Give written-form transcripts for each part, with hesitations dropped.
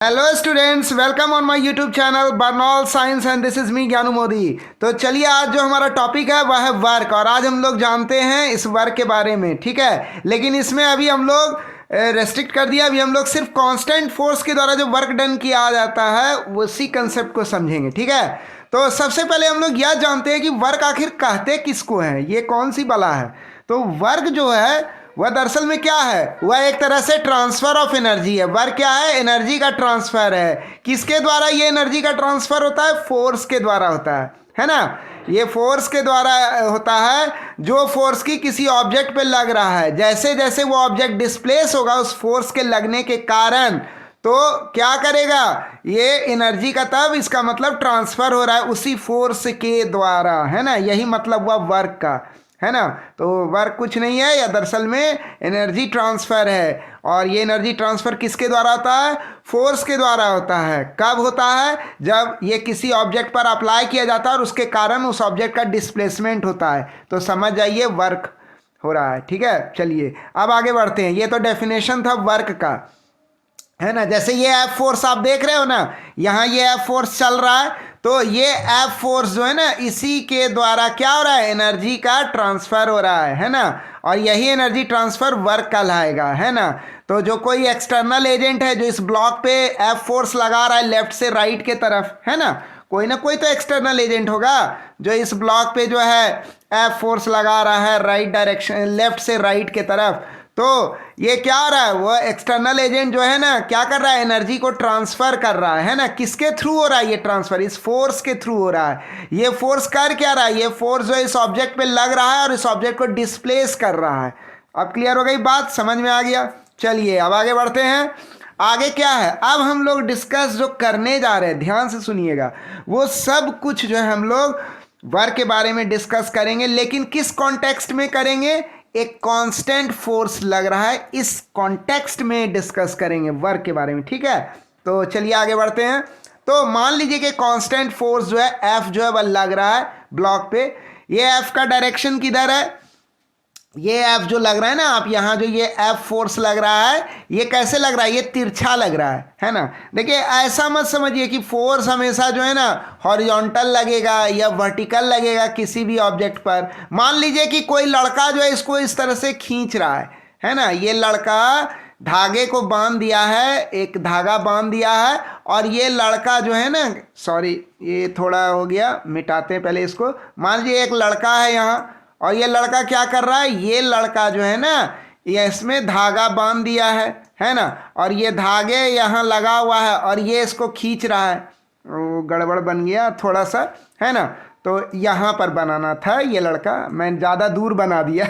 Hello students, welcome on my YouTube channel Burnol science and this is me Gyanu Modi. तो चलिए, आज जो हमारा टॉपिक है वह है वर्क, और आज हम लोग जानते हैं इस वर्क के बारे में। ठीक है, लेकिन इसमें अभी हम लोग रेस्ट्रिक्ट कर दिया। अभी हम लोग सिर्फ कांस्टेंट फोर्स के द्वारा जो वर्क डन किया जाता है उसी कंसेप्ट को समझेंगे। ठीक है, तो सबसे पहले हम लोग यह जानते हैं कि वर्क आखिर कहते किसको हैं, ये कौन सी बला है। तो वर्क जो है वह दरअसल में क्या है, वह एक तरह से ट्रांसफर ऑफ एनर्जी है। वर्क क्या है, एनर्जी का ट्रांसफर है। किसके द्वारा ये एनर्जी का ट्रांसफर होता है, फोर्स के द्वारा होता है ना। ये फोर्स के द्वारा होता है, जो फोर्स की किसी ऑब्जेक्ट पे लग रहा है। जैसे जैसे वो ऑब्जेक्ट डिस्प्लेस होगा उस फोर्स के लगने के कारण, तो क्या करेगा, ये एनर्जी का तब इसका मतलब ट्रांसफर हो रहा है उसी फोर्स के द्वारा, है ना। यही मतलब हुआ वर्क का, है ना। तो वर्क कुछ नहीं है, या दरअसल में एनर्जी ट्रांसफ़र है। और ये एनर्जी ट्रांसफ़र किसके द्वारा होता है, फोर्स के द्वारा होता है। कब होता है, जब ये किसी ऑब्जेक्ट पर अप्लाई किया जाता है और उसके कारण उस ऑब्जेक्ट का डिस्प्लेसमेंट होता है। तो समझ जाइए वर्क हो रहा है। ठीक है, चलिए अब आगे बढ़ते हैं। ये तो डेफिनेशन था वर्क का, है ना। जैसे ये एफ फोर्स आप देख रहे हो ना, यहाँ ये एफ फोर्स चल रहा है, तो ये एफ फोर्स जो है ना, इसी के द्वारा क्या हो रहा है, एनर्जी का ट्रांसफर हो रहा है ना। और यही एनर्जी ट्रांसफर वर्क कहलाएगा, है ना। तो जो कोई एक्सटर्नल एजेंट है जो इस ब्लॉक पे एफ फोर्स लगा रहा है लेफ्ट से राइट के तरफ, है ना कोई तो एक्सटर्नल एजेंट होगा जो इस ब्लॉक पे जो है एफ फोर्स लगा रहा है राइट डायरेक्शन, लेफ्ट से राइट के तरफ। तो ये क्या हो रहा है, वो एक्सटर्नल एजेंट जो है ना क्या कर रहा है, एनर्जी को ट्रांसफर कर रहा है ना। किसके थ्रू हो रहा है ये ट्रांसफर, इस फोर्स के थ्रू हो रहा है। ये फोर्स कर क्या रहा है, ये फोर्स जो इस ऑब्जेक्ट पे लग रहा है और इस ऑब्जेक्ट को डिस्प्लेस कर रहा है। अब क्लियर हो गई बात, समझ में आ गया। चलिए अब आगे बढ़ते हैं। आगे क्या है, अब हम लोग डिस्कस जो करने जा रहे हैं, ध्यान से सुनिएगा, वो सब कुछ जो है हम लोग वर्क के बारे में डिस्कस करेंगे। लेकिन किस कॉन्टेक्स्ट में करेंगे, एक कांस्टेंट फोर्स लग रहा है, इस कॉन्टेक्स्ट में डिस्कस करेंगे वर्क के बारे में। ठीक है, तो चलिए आगे बढ़ते हैं। तो मान लीजिए कि कांस्टेंट फोर्स जो है एफ जो है वह लग रहा है ब्लॉक पे। ये एफ का डायरेक्शन किधर है, ये एफ जो लग रहा है ना, आप यहाँ जो ये एफ फोर्स लग रहा है, ये कैसे लग रहा है, ये तिरछा लग रहा है ना। देखिए ऐसा मत समझिए कि फोर्स हमेशा जो है ना हॉरिजॉन्टल लगेगा या वर्टिकल लगेगा किसी भी ऑब्जेक्ट पर। मान लीजिए कि कोई लड़का जो है इसको इस तरह से खींच रहा है ना। ये लड़का धागे को बांध दिया है, एक धागा बांध दिया है, और ये लड़का जो है ना, सॉरी ये थोड़ा हो गया, मिटाते हैं पहले इसको। मान लीजिए एक लड़का है यहाँ, और ये लड़का क्या कर रहा है, ये लड़का जो है ना ये इसमें धागा बांध दिया है ना। और ये धागे यहाँ लगा हुआ है और ये इसको खींच रहा है। वो गड़बड़ बन गया थोड़ा सा, है ना। तो यहाँ पर बनाना था ये लड़का, मैं ज़्यादा दूर बना दिया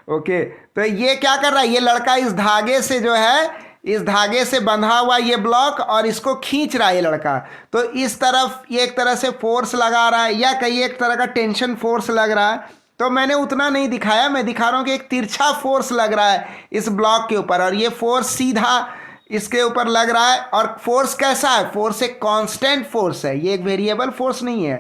ओके, तो ये क्या कर रहा है, ये लड़का इस धागे से जो है, इस धागे से बंधा हुआ ये ब्लॉक, और इसको खींच रहा है ये लड़का। तो इस तरफ ये एक तरह से फोर्स लगा रहा है, या कहीं एक तरह का टेंशन फोर्स लग रहा है। तो मैंने उतना नहीं दिखाया, मैं दिखा रहा हूँ कि एक तिरछा फोर्स लग रहा है इस ब्लॉक के ऊपर, और ये फोर्स सीधा इसके ऊपर लग रहा है। और फोर्स कैसा है, फोर्स एक कांस्टेंट फोर्स है, ये एक वेरिएबल फोर्स नहीं है।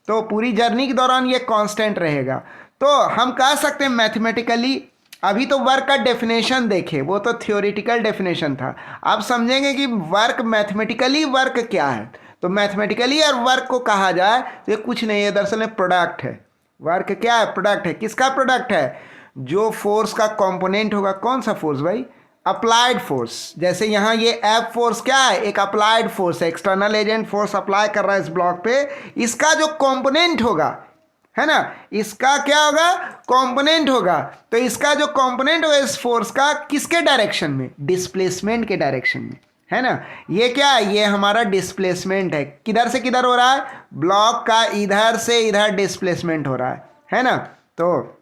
तो पूरी जर्नी के दौरान ये कांस्टेंट रहेगा। तो हम कह सकते हैं मैथमेटिकली, अभी तो वर्क का डेफिनेशन देखे, वो तो थ्योरेटिकल डेफिनेशन था। आप समझेंगे कि वर्क मैथमेटिकली वर्क क्या है। तो मैथमेटिकली और वर्क को कहा जाए तो ये कुछ नहीं है, दरअसल में प्रोडक्ट है। वर्क क्या है, प्रोडक्ट है। किसका प्रोडक्ट है, जो फोर्स का कंपोनेंट होगा। कौन सा फोर्स भाई, अप्लाइड फोर्स। जैसे यहाँ ये एफ फोर्स क्या है, एक अप्लाइड फोर्स है, एक्सटर्नल एजेंट फोर्स अप्लाई कर रहा है इस ब्लॉक पे। इसका जो कंपोनेंट होगा, है ना, इसका क्या होगा, कंपोनेंट होगा। तो इसका जो कंपोनेंट होगा इस फोर्स का, किसके डायरेक्शन में, डिस्प्लेसमेंट के डायरेक्शन में, है ना। ये क्या है, ये हमारा डिस्प्लेसमेंट है। किधर से किधर हो रहा है, ब्लॉक का इधर से इधर डिस्प्लेसमेंट हो रहा है ना। तो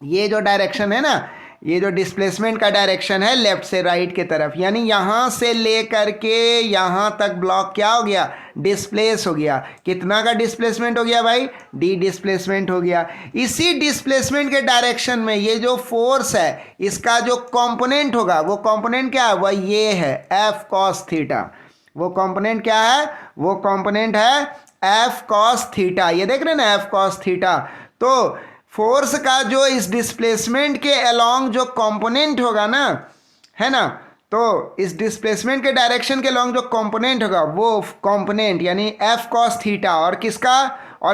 ये जो डायरेक्शन है ना, ये जो डिस्प्लेसमेंट का डायरेक्शन है लेफ्ट से राइट के तरफ, यानी यहाँ से ले करके यहाँ तक ब्लॉक क्या हो गया, डिस्प्लेस हो गया। कितना का डिस्प्लेसमेंट हो गया भाई, डी डिस्प्लेसमेंट हो गया। इसी डिस्प्लेसमेंट के डायरेक्शन में ये जो फोर्स है, इसका जो कंपोनेंट होगा, वो कंपोनेंट क्या है, वह ये है एफ कॉस थीटा। वो कंपोनेंट क्या है, वो कंपोनेंट है एफ कॉस थीटा। ये देख रहे हैं ना, एफ कॉस थीटा। तो फोर्स का जो इस डिस्प्लेसमेंट के अलोंग जो कंपोनेंट होगा ना, है ना, तो इस डिस्प्लेसमेंट के डायरेक्शन के लॉन्ग जो कंपोनेंट होगा वो कंपोनेंट यानी एफ कॉस थीटा और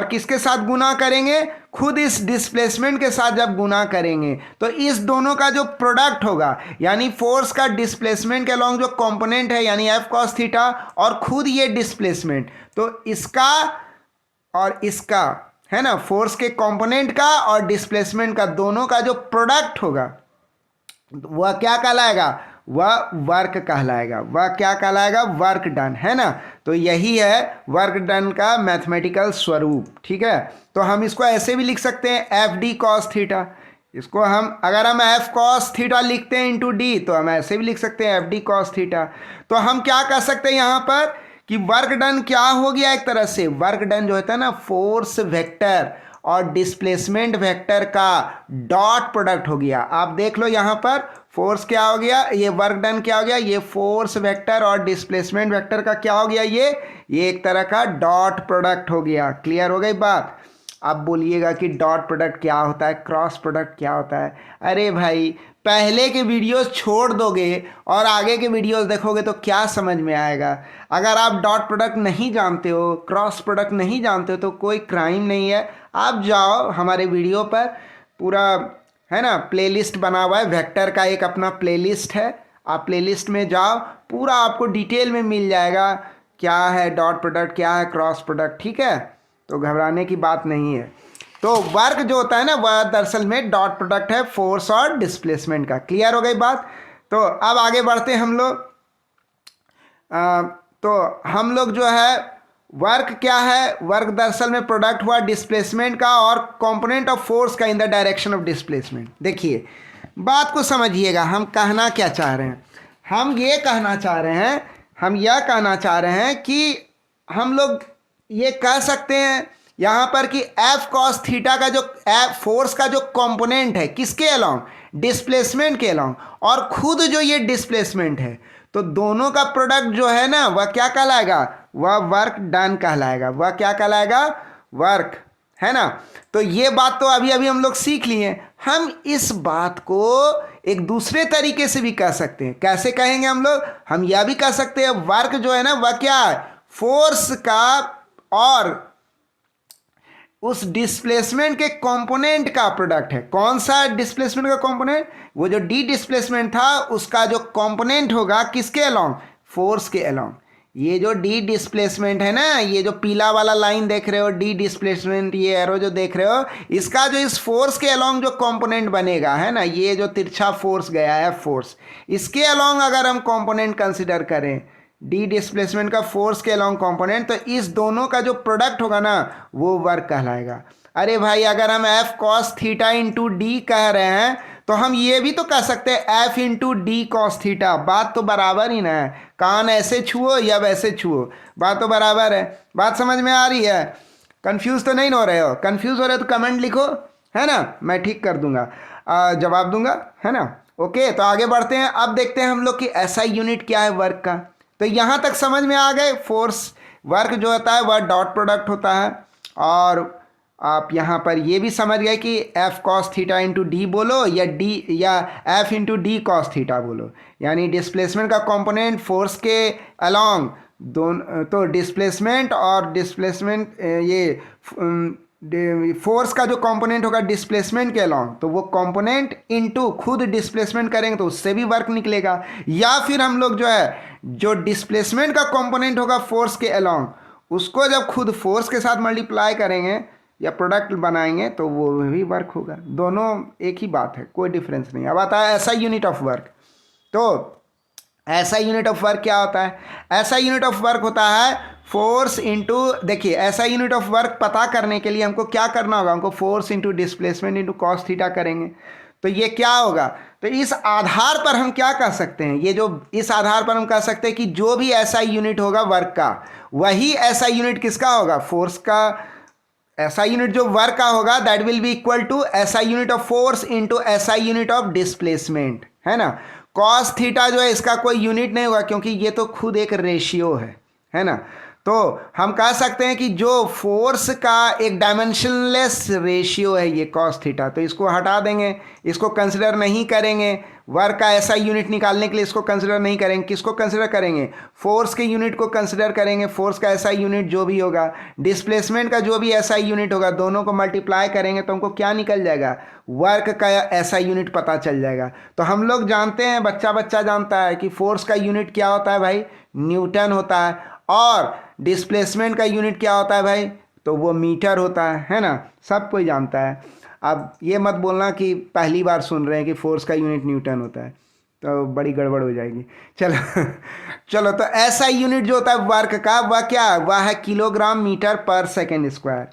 किसके साथ गुना करेंगे, खुद इस डिस्प्लेसमेंट के साथ जब गुना करेंगे तो इस दोनों का जो प्रोडक्ट होगा यानी फोर्स का डिस्प्लेसमेंट के लॉन्ग जो कंपोनेंट है यानी एफ कॉस थीटा और खुद ये डिस्प्लेसमेंट, तो इसका और इसका है ना, फोर्स के कंपोनेंट का और डिस्प्लेसमेंट का दोनों का जो प्रोडक्ट होगा वह क्या कहलाएगा, वह वर्क कहलाएगा। वह क्या कहलाएगा, वर्क डन, है ना। तो यही है वर्क डन का मैथमेटिकल स्वरूप, ठीक है। तो हम इसको ऐसे भी लिख सकते हैं एफ डी कॉस थीटा। इसको हम अगर हम एफ कॉस थीटा लिखते हैं इंटू डी तो हम ऐसे भी लिख सकते हैं एफ डी कॉस थीटा। तो हम क्या कह सकते हैं यहाँ पर कि वर्क डन क्या हो गया, एक तरह से वर्क डन जो होता है ना फोर्स वेक्टर और डिस्प्लेसमेंट वेक्टर का डॉट प्रोडक्ट हो गया। आप देख लो यहाँ पर फोर्स क्या हो गया, ये वर्क डन क्या हो गया, ये फोर्स वेक्टर और डिस्प्लेसमेंट वेक्टर का क्या हो गया, ये एक तरह का डॉट प्रोडक्ट हो गया। क्लियर हो गई बात। अब बोलिएगा कि डॉट प्रोडक्ट क्या होता है, क्रॉस प्रोडक्ट क्या होता है। अरे भाई पहले के वीडियोस छोड़ दोगे और आगे के वीडियोस देखोगे तो क्या समझ में आएगा। अगर आप डॉट प्रोडक्ट नहीं जानते हो, क्रॉस प्रोडक्ट नहीं जानते हो तो कोई क्राइम नहीं है, आप जाओ हमारे वीडियो पर, पूरा है ना प्लेलिस्ट बना हुआ है, वेक्टर का एक अपना प्लेलिस्ट है, आप प्लेलिस्ट में जाओ, पूरा आपको डिटेल में मिल जाएगा क्या है डॉट प्रोडक्ट, क्या है क्रॉस प्रोडक्ट, ठीक है। तो घबराने की बात नहीं है। तो वर्क जो होता है ना वह दरअसल में डॉट प्रोडक्ट है फोर्स और डिस्प्लेसमेंट का। क्लियर हो गई बात। तो अब आगे बढ़ते हैं हम लोग। तो हम लोग जो है वर्क क्या है, वर्क दरअसल में प्रोडक्ट हुआ डिस्प्लेसमेंट का और कंपोनेंट ऑफ फोर्स का in the direction of displacement. देखिए बात को समझिएगा, हम कहना क्या चाह रहे हैं। हम ये कहना चाह रहे हैं कि हम लोग ये कह सकते हैं यहाँ पर कि एफ कॉस थीटा का जो फोर्स का जो कंपोनेंट है किसके अलोंग, डिस्प्लेसमेंट के अलोंग, और खुद जो ये डिस्प्लेसमेंट है, तो दोनों का प्रोडक्ट जो है ना वह क्या कहलाएगा, वह वर्क डन कहलाएगा। वह क्या कहलाएगा, वर्क, है ना। तो ये बात तो अभी अभी हम लोग सीख लिए। हम इस बात को एक दूसरे तरीके से भी कह सकते हैं। कैसे कहेंगे हम लोग, हम यह भी कह सकते हैं वर्क जो है ना वह क्या है, फोर्स का और उस डिस्प्लेसमेंट के कंपोनेंट का प्रोडक्ट है। कौन सा डिस्प्लेसमेंट का कंपोनेंट, वो जो डी डिस्प्लेसमेंट था उसका जो कंपोनेंट होगा किसके अलोंग, फोर्स के अलोंग। ये जो डी डिस्प्लेसमेंट है ना, ये जो पीला वाला लाइन देख रहे हो डी डिस्प्लेसमेंट, ये एरो जो देख रहे हो, इसका जो इस फोर्स के अलोंग जो कंपोनेंट बनेगा है ना, ये जो तिरछा फोर्स गया है फोर्स, इसके अलोंग अगर हम कंपोनेंट कंसिडर करें डी डिस्प्लेसमेंट का फोर्स के अलोंग कंपोनेंट, तो इस दोनों का जो प्रोडक्ट होगा ना वो वर्क कहलाएगा। अरे भाई अगर हम F cos theta into D कह रहे हैं तो हम ये भी तो कह सकते हैं F into D cos theta. बात तो बराबर ही ना है, कान ऐसे छुओ या वैसे छुओ, बात तो बराबर है। बात समझ में आ रही है, कंफ्यूज तो नहीं हो रहे हो। कंफ्यूज हो रहे हो तो कमेंट लिखो, है ना, मैं ठीक कर दूंगा, जवाब दूंगा, है ना। ओके तो आगे बढ़ते हैं। अब देखते हैं हम लोग कि एसआई यूनिट क्या है वर्क का। तो यहाँ तक समझ में आ गए, फोर्स वर्क जो होता है वह डॉट प्रोडक्ट होता है, और आप यहाँ पर ये भी समझ गए कि F cos theta into D बोलो या F into D cos theta बोलो, यानी डिस्प्लेसमेंट का कंपोनेंट फोर्स के अलोंग दोनों, तो डिस्प्लेसमेंट और डिस्प्लेसमेंट ये फोर्स का जो कंपोनेंट होगा डिस्प्लेसमेंट के अलोंग, तो वो कंपोनेंट इनटू खुद डिस्प्लेसमेंट करेंगे तो उससे भी वर्क निकलेगा। या फिर हम लोग जो है जो डिस्प्लेसमेंट का कंपोनेंट होगा फोर्स के अलोंग, उसको जब खुद फोर्स के साथ मल्टीप्लाई करेंगे या प्रोडक्ट बनाएंगे तो वो भी वर्क होगा। दोनों एक ही बात है, कोई डिफरेंस नहीं। अब आता है ऐसा यूनिट ऑफ वर्क। तो ऐसा यूनिट ऑफ वर्क क्या होता है, ऐसा यूनिट ऑफ वर्क होता है फोर्स इंटू, देखिए ऐसा यूनिट ऑफ वर्क पता करने के लिए हमको क्या करना होगा, हमको force into displacement into cos theta करेंगे। तो ये क्या होगा, तो इस आधार पर हम क्या कह सकते हैं, ये जो इस आधार पर हम कह सकते हैं कि जो भी ऐसा यूनिट होगा वर्क का, वही ऐसा यूनिट किसका होगा, फोर्स का। ऐसा यूनिट जो वर्क का होगा that will be equal to ऐसा यूनिट ऑफ फोर्स इंटू ऐसा यूनिट ऑफ डिस्प्लेसमेंट, है ना। कॉस थीटा जो है इसका कोई यूनिट नहीं होगा क्योंकि ये तो खुद एक रेशियो है ना। तो हम कह सकते हैं कि जो फोर्स का एक डायमेंशनलेस रेशियो है ये कॉस थीटा, तो इसको हटा देंगे, इसको कंसिडर नहीं करेंगे। वर्क का ऐसा यूनिट निकालने के लिए इसको कंसिडर नहीं करेंगे। किसको कंसिडर करेंगे? फोर्स के यूनिट को कंसिडर करेंगे। फोर्स का ऐसा यूनिट जो भी होगा, डिस्प्लेसमेंट का जो भी ऐसा यूनिट होगा, दोनों को मल्टीप्लाई करेंगे तो हमको क्या निकल जाएगा? वर्क का ऐसा यूनिट पता चल जाएगा। तो हम लोग जानते हैं, बच्चा बच्चा जानता है कि फोर्स का यूनिट क्या होता है भाई? न्यूटन होता है। और डिस्प्लेसमेंट का यूनिट क्या होता है भाई? तो वो मीटर होता है ना? सब कोई जानता है। अब ये मत बोलना कि पहली बार सुन रहे हैं कि फोर्स का यूनिट न्यूटन होता है, तो बड़ी गड़बड़ हो जाएगी। चलो चलो, तो ऐसा यूनिट जो होता है वर्क का, वह क्या है? वह है किलोग्राम मीटर पर सेकेंड स्क्वायर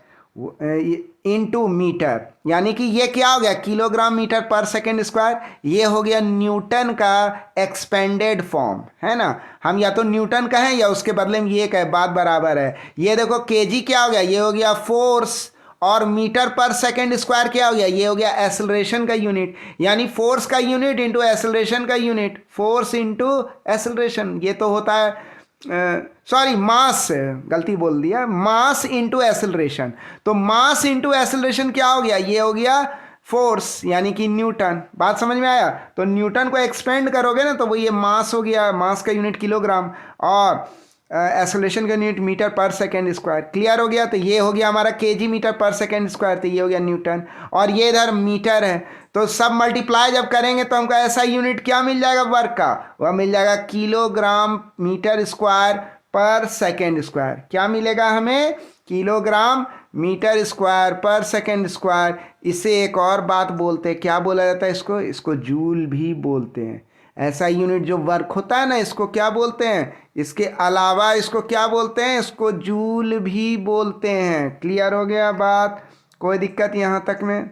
इनटू मीटर। यानी कि ये क्या हो गया? किलोग्राम मीटर पर सेकेंड स्क्वायर। ये हो गया न्यूटन का एक्सपेंडेड फॉर्म, है ना? हम या तो न्यूटन कहें या उसके बदले में ये कहें, बात बराबर है। ये देखो केजी क्या हो गया? ये हो गया फोर्स, और मीटर पर सेकेंड स्क्वायर क्या हो गया? ये हो गया एक्सेलरेशन का यूनिट। यानी फोर्स का यूनिट इंटू एक्सेलरेशन का यूनिट, फोर्स इंटू एक्सेलरेशन। ये तो होता है सॉरी मास, गलती बोल दिया, मास इंटू एक्सेलरेशन। तो मास इंटू एक्सेलरेशन क्या हो गया? ये हो गया फोर्स, यानी कि न्यूटन। बात समझ में आया? तो न्यूटन को एक्सपेंड करोगे ना तो वो ये मास हो गया, मास का यूनिट किलोग्राम, और एक्सेलरेशन का यूनिट मीटर पर सेकेंड स्क्वायर। क्लियर हो गया? तो ये हो गया हमारा केजी मीटर पर सेकेंड स्क्वायर, तो ये हो गया न्यूटन, और ये इधर मीटर है। तो सब मल्टीप्लाई जब करेंगे तो हमको ऐसा यूनिट क्या मिल जाएगा वर्क का? वह मिल जाएगा किलोग्राम मीटर स्क्वायर पर सेकेंड स्क्वायर। क्या मिलेगा हमें? किलोग्राम मीटर स्क्वायर पर सेकेंड स्क्वायर। इसे एक और बात बोलते हैं, क्या बोला जाता है इसको? इसको जूल भी बोलते हैं। ऐसा यूनिट जो वर्क होता है ना, इसको क्या बोलते हैं? इसके अलावा इसको क्या बोलते हैं? इसको जूल भी बोलते हैं। क्लियर हो गया बात? कोई दिक्कत यहाँ तक में?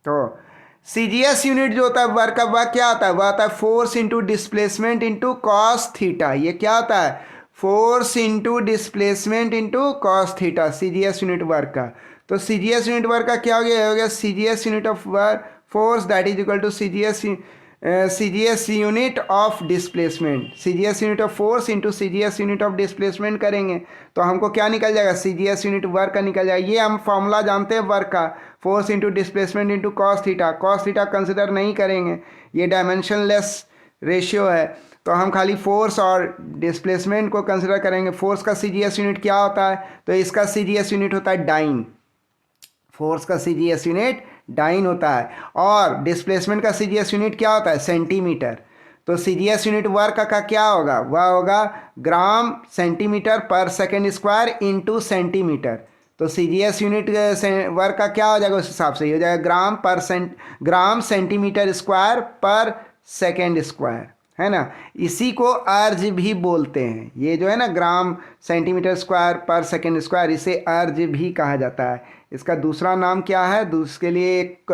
तो सीजीएस यूनिट जो होता है वर्क का, वह क्या होता है? वह होता है force into displacement into cos theta. ये क्या होता है? Force into displacement into cos theta, CGS unit work का। तो सीजीएस यूनिट वर्क का क्या हो गया? हो गया CGS unit of work force that is equal to CGS unit of displacement. CGS unit of force into CGS unit of displacement करेंगे तो हमको क्या निकल जाएगा? सीजीएस यूनिट वर्क का निकल जाएगा। ये हम फॉर्मूला जानते हैं वर्क का, force into displacement into cos theta. Cos theta consider नहीं करेंगे, ये डायमेंशनलेस रेशियो है, तो हम खाली फोर्स और डिस्प्लेसमेंट को कंसिडर करेंगे। फोर्स का सीजीएस यूनिट क्या होता है? तो इसका सीजीएस यूनिट होता है डाइन। फोर्स का सीजीएस यूनिट डाइन होता है, और डिस्प्लेसमेंट का सीजीएस यूनिट क्या होता है? सेंटीमीटर। तो सीजीएस यूनिट वर्क का क्या होगा? वह होगा ग्राम सेंटीमीटर पर सेकेंड स्क्वायर इंटू सेंटीमीटर। तो सीजीएस यूनिट वर्क का क्या हो जाएगा? उस हिसाब से ही हो जाएगा ग्राम सेंटीमीटर स्क्वायर पर सेकेंड स्क्वायर, है ना? इसी को अर्ज भी बोलते हैं। ये जो है ना ग्राम सेंटीमीटर स्क्वायर पर सेकेंड स्क्वायर, इसे अर्ज भी कहा जाता है। इसका दूसरा नाम क्या है? उसके लिए एक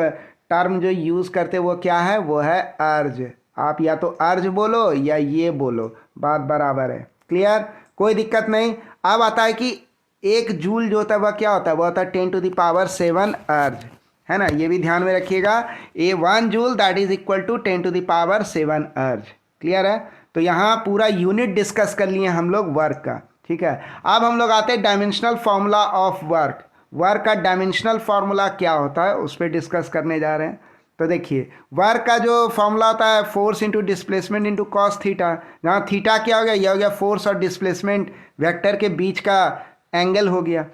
टर्म जो यूज़ करते हैं वो क्या है? वो है अर्ज। आप या तो अर्ज बोलो या ये बोलो, बात बराबर है। क्लियर? कोई दिक्कत नहीं। अब आता है कि एक जूल जो होता है वह क्या होता है? वह होता है 10⁻7 अर्ज, है ना? ये भी ध्यान में रखिएगा। A 1 joule that is equal to 10⁻7 erg. Clear है? तो यहाँ पूरा यूनिट डिस्कस कर लिए हम लोग वर्क का, ठीक है। अब हम लोग आते हैं dimensional formula of work. Work का डायमेंशनल फार्मूला क्या होता है उस पर डिस्कस करने जा रहे हैं। तो देखिए वर्क का जो फॉर्मूला होता है force into displacement into cos theta, जहाँ थीटा क्या हो गया? यह हो गया फोर्स और डिस्प्लेसमेंट वेक्टर के बीच का एंगल हो गया।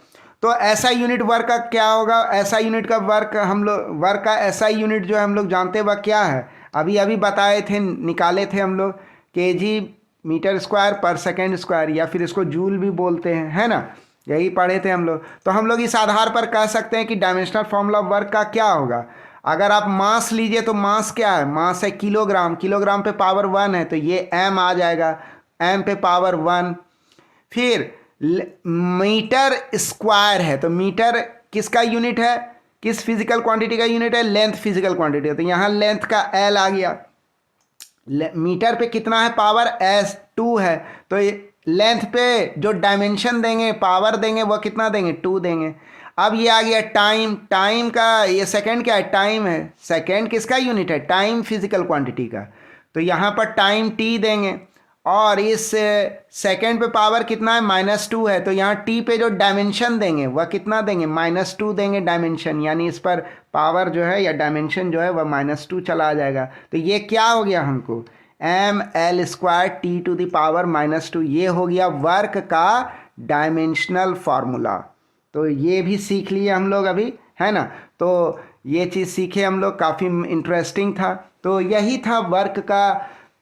तो ऐसा यूनिट वर्क का क्या होगा? ऐसा यूनिट का वर्क हम लोग, वर्क का ऐसा यूनिट जो हम लोग जानते हैं वह क्या है? अभी अभी बताए थे, निकाले थे हम लोग, केजी मीटर स्क्वायर पर सेकेंड स्क्वायर, या फिर इसको जूल भी बोलते हैं, है ना? यही पढ़े थे हम लोग। तो हम लोग इस आधार पर कह सकते हैं कि डायमेंशनल फॉर्मूला वर्क का क्या होगा। अगर आप मास लीजिए तो मास क्या है? मास है किलोग्राम, किलोग्राम पे पावर 1 है तो ये एम आ जाएगा, एम पे पावर 1। फिर मीटर स्क्वायर है तो मीटर किसका यूनिट है? किस फिजिकल क्वांटिटी का यूनिट है? लेंथ फिजिकल क्वांटिटी है, तो यहाँ लेंथ का एल आ गया। मीटर पे कितना है? पावर S2 है, तो लेंथ पे जो डायमेंशन देंगे, पावर देंगे, वो कितना देंगे? 2 देंगे। अब ये आ गया टाइम। टाइम का ये सेकंड क्या है? टाइम है। सेकंड किसका यूनिट है? टाइम फिजिकल क्वांटिटी का, तो यहाँ पर टाइम T देंगे। और इस सेकेंड पे पावर कितना है -2 है, तो यहाँ टी पे जो डायमेंशन देंगे वह कितना देंगे, -2 देंगे डायमेंशन, यानी इस पर पावर जो है या डायमेंशन जो है वह -2 चला जाएगा। तो ये क्या हो गया हमको, ml² t⁻², ये हो गया वर्क का डायमेंशनल फार्मूला। तो ये भी सीख लिए हम लोग अभी, है ना। तो ये चीज़ सीखे हम लोग, काफ़ी इंटरेस्टिंग था। तो यही था वर्क का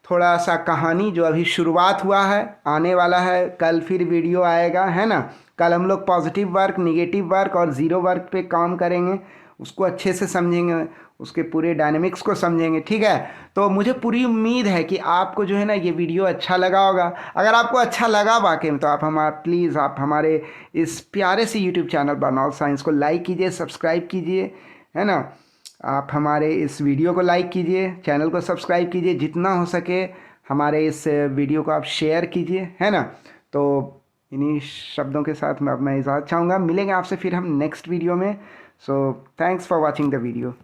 थोड़ा सा कहानी, जो अभी शुरुआत हुआ है, आने वाला है, कल फिर वीडियो आएगा, है ना। कल हम लोग पॉजिटिव वर्क, निगेटिव वर्क और ज़ीरो वर्क पे काम करेंगे, उसको अच्छे से समझेंगे, उसके पूरे डायनेमिक्स को समझेंगे, ठीक है। तो मुझे पूरी उम्मीद है कि आपको जो है ना ये वीडियो अच्छा लगा होगा। अगर आपको अच्छा लगा वाकई में, तो आप प्लीज़ आप हमारे इस प्यारे से यूट्यूब चैनल बर्नॉल्ड साइंस को लाइक कीजिए, सब्सक्राइब कीजिए, है ना। आप हमारे इस वीडियो को लाइक कीजिए, चैनल को सब्सक्राइब कीजिए, जितना हो सके हमारे इस वीडियो को आप शेयर कीजिए, है ना। तो इन्हीं शब्दों के साथ मैं इजाज़त चाहूँगा, मिलेंगे आपसे फिर हम नेक्स्ट वीडियो में। So thanks for watching the video.